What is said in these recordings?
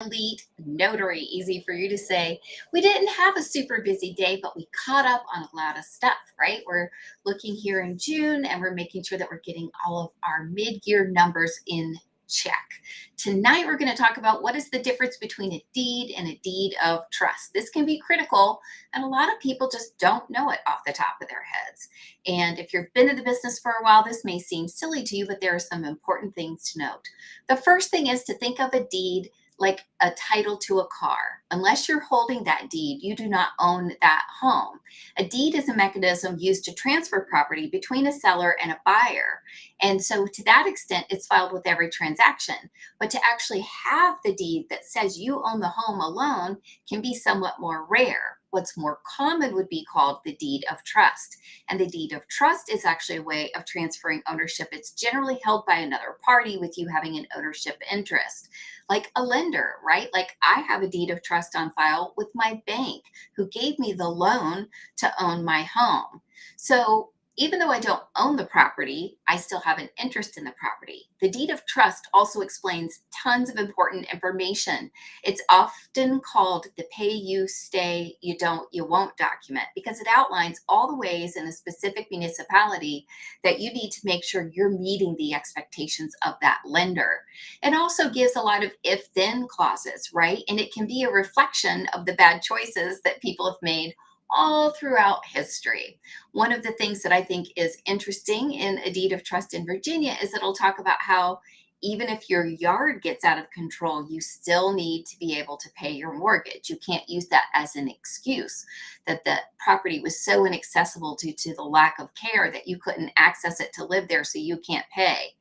Elite notary. Easy for you to say. We didn't have a super busy day, but we caught up on a lot of stuff, right? We're looking here in June and we're making sure that we're getting all of our mid-year numbers in check. Tonight, we're going to talk about what is the difference between a deed and a deed of trust. This can be critical, and a lot of people just don't know it off the top of their heads. And if you've been in the business for a while, this may seem silly to you, but there are some important things to note. The first thing is to think of a deed like a title to a car. Unless you're holding that deed, you do not own that home. A deed is a mechanism used to transfer property between a seller and a buyer. And so to that extent, it's filed with every transaction. But to actually have the deed that says you own the home alone can be somewhat more rare. What's more common would be called the deed of trust. And the deed of trust is actually a way of transferring ownership. It's generally held by another party with you having an ownership interest. Like a lender, right? Like I have a deed of trust on file with my bank who gave me the loan to own my home. So even though I don't own the property, I still have an interest in the property. The deed of trust also explains tons of important information. It's often called the pay you stay, you don't, you won't document because it outlines all the ways in a specific municipality that you need to make sure you're meeting the expectations of that lender. It also gives a lot of if-then clauses, right? And it can be a reflection of the bad choices that people have made all throughout history. One of the things that I think is interesting in a deed of trust in Virginia is it'll talk about how even if your yard gets out of control, you still need to be able to pay your mortgage. You can't use that as an excuse that the property was so inaccessible due to the lack of care that you couldn't access it to live there, so you can't pay.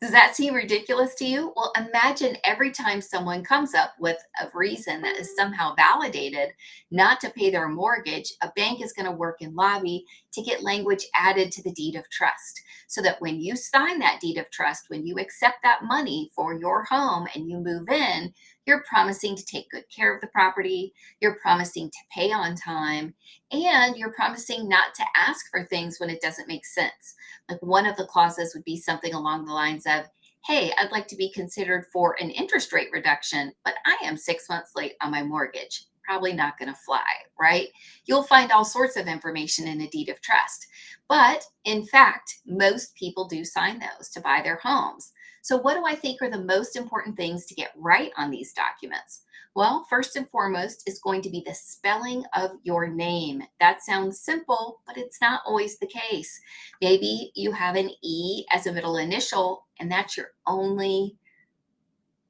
Does that seem ridiculous to you? Well, imagine every time someone comes up with a reason that is somehow validated not to pay their mortgage, a bank is going to work and lobby to get language added to the deed of trust so that when you sign that deed of trust, when you accept that money for your home and you move in, you're promising to take good care of the property, you're promising to pay on time, and you're promising not to ask for things when it doesn't make sense. Like one of the clauses would be something along the lines of, hey, I'd like to be considered for an interest rate reduction, but I am 6 months late on my mortgage. Probably not going to fly, right? You'll find all sorts of information in a deed of trust. But in fact, most people do sign those to buy their homes. So, what do I think are the most important things to get right on these documents? Well, first and foremost is going to be the spelling of your name. That sounds simple, but it's not always the case. Maybe you have an E as a middle initial, and that's your only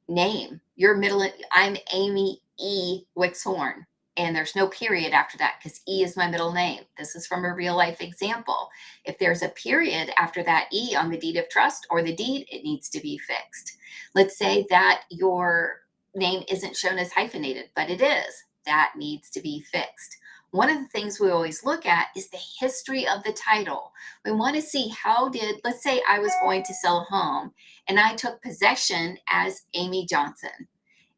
name. Your middle, I'm Amy E. Wixhorn, and there's no period after that because E is my middle name. This is from a real life example. If there's a period after that E on the deed of trust or the deed, it needs to be fixed. Let's say that your name isn't shown as hyphenated, but it is. That needs to be fixed. One of the things we always look at is the history of the title. We want to see let's say I was going to sell a home and I took possession as Amy Johnson,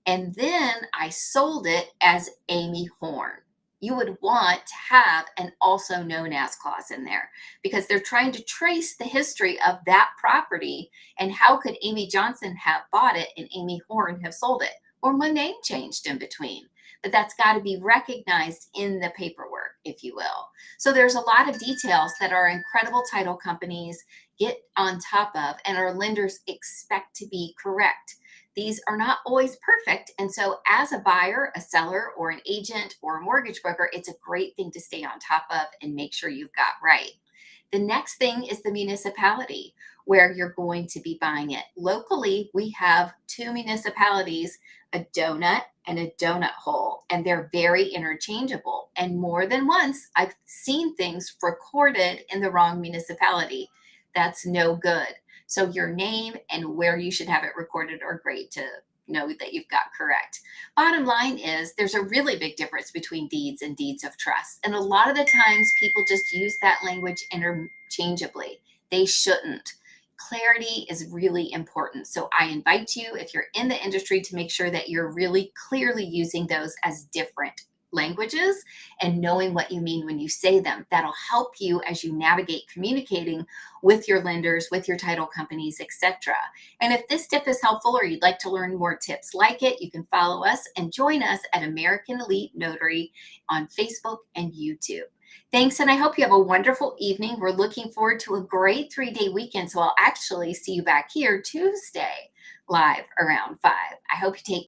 and then I sold it as Amy Horn. You would want to have an also known as clause in there because they're trying to trace the history of that property and how could Amy Johnson have bought it and Amy Horn have sold it? Or my name changed in between. But that's got to be recognized in the paperwork, if you will. So there's a lot of details that our incredible title companies get on top of and our lenders expect to be correct. These are not always perfect. And so as a buyer, a seller, or an agent or a mortgage broker, it's a great thing to stay on top of and make sure you've got right. The next thing is the municipality where you're going to be buying it. Locally, we have two municipalities, a donut and a donut hole, and they're very interchangeable. And more than once, I've seen things recorded in the wrong municipality. That's no good. So your name and where you should have it recorded are great to know that you've got correct. Bottom line is there's a really big difference between deeds and deeds of trust. And a lot of the times people just use that language interchangeably. They shouldn't. Clarity is really important. So I invite you, if you're in the industry, to make sure that you're really clearly using those as different languages and knowing what you mean when you say them. That'll help you as you navigate communicating with your lenders, with your title companies, etc. And if this tip is helpful or you'd like to learn more tips like it, you can follow us and join us at American Elite Notary on Facebook and YouTube. Thanks, and I hope you have a wonderful evening. We're looking forward to a great 3-day weekend, so I'll actually see you back here Tuesday live around 5. I hope you take